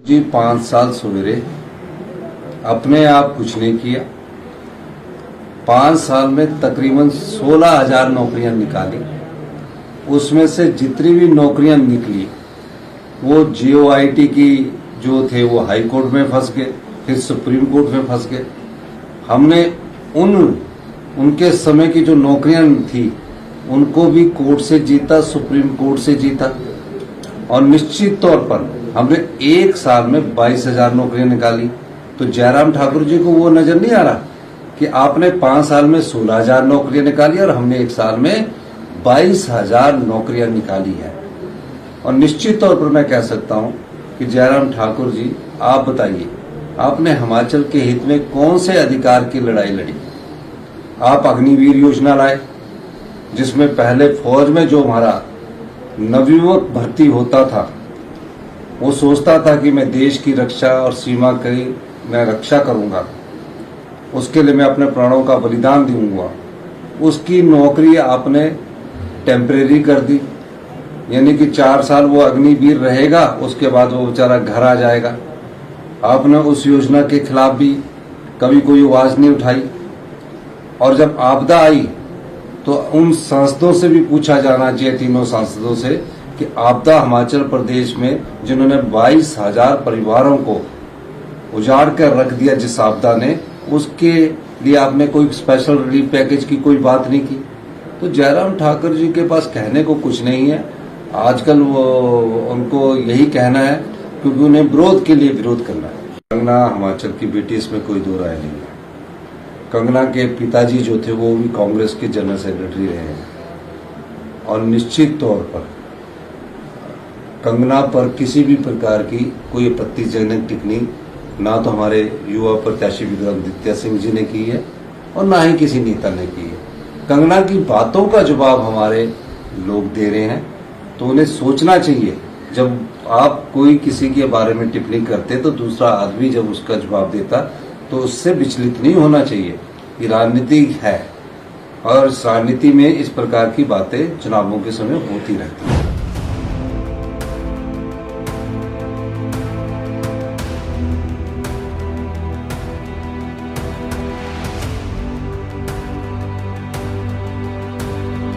जी 5 साल सवेरे अपने आप कुछ नहीं किया। 5 साल में तकरीबन 16,000 नौकरियां निकाली। उसमें से जितनी भी नौकरियां निकली वो जीओआईटी की जो थे वो हाई कोर्ट में फंस गए, फिर सुप्रीम कोर्ट में फंस गए। हमने उनके समय की जो नौकरियां थी उनको भी कोर्ट से जीता, सुप्रीम कोर्ट से जीता। और निश्चित तौर पर हमने 1 साल में 22,000 नौकरियां निकाली। तो जयराम ठाकुर जी को वो नजर नहीं आ रहा कि आपने 5 साल में 16,000 नौकरियां निकाली और हमने 1 साल में 22,000 नौकरियां निकाली है। और निश्चित तौर पर मैं कह सकता हूं कि जयराम ठाकुर जी, आप बताइए, आपने हिमाचल के हित में कौन से अधिकार की लड़ाई लड़ी? आप अग्निवीर योजना लाए, जिसमें पहले फौज में जो हमारा नवयुवक भर्ती होता था वो सोचता था कि मैं देश की रक्षा और सीमा की मैं रक्षा करूंगा, उसके लिए मैं अपने प्राणों का बलिदान दूंगा। उसकी नौकरी आपने टेम्परेरी कर दी, यानी कि 4 साल वो अग्निवीर रहेगा, उसके बाद वो बेचारा घर आ जाएगा। आपने उस योजना के खिलाफ भी कभी कोई आवाज नहीं उठाई। और जब आपदा आई तो उन सांसदों से भी पूछा जाना चाहिए, तीनों सांसदों से, कि आपदा हिमाचल प्रदेश में जिन्होंने 22,000 परिवारों को उजाड़ कर रख दिया जिस आपदा ने, उसके लिए आपने कोई स्पेशल रिलीफ पैकेज की कोई बात नहीं की। तो जयराम ठाकुर जी के पास कहने को कुछ नहीं है। आजकल वो उनको यही कहना है क्योंकि उन्हें विरोध के लिए विरोध करना है। कंगना हिमाचल की बेटी, इसमें कोई दो राय नहीं है। कंगना के पिताजी जो थे वो भी कांग्रेस के जनरल सेक्रेटरी रहे हैं। और निश्चित तौर पर कंगना पर किसी भी प्रकार की कोई आपत्तिजनक टिप्पणी ना तो हमारे युवा प्रत्याशी विक्रमादित्य सिंह जी ने की है और ना ही किसी नेता ने की है। कंगना की बातों का जवाब हमारे लोग दे रहे हैं, तो उन्हें सोचना चाहिए। जब आप कोई किसी के बारे में टिप्पणी करते तो दूसरा आदमी जब उसका जवाब देता तो उससे विचलित नहीं होना चाहिए। ये राजनीति है और इस राजनीति में इस प्रकार की बातें चुनावों के समय होती रहती हैं।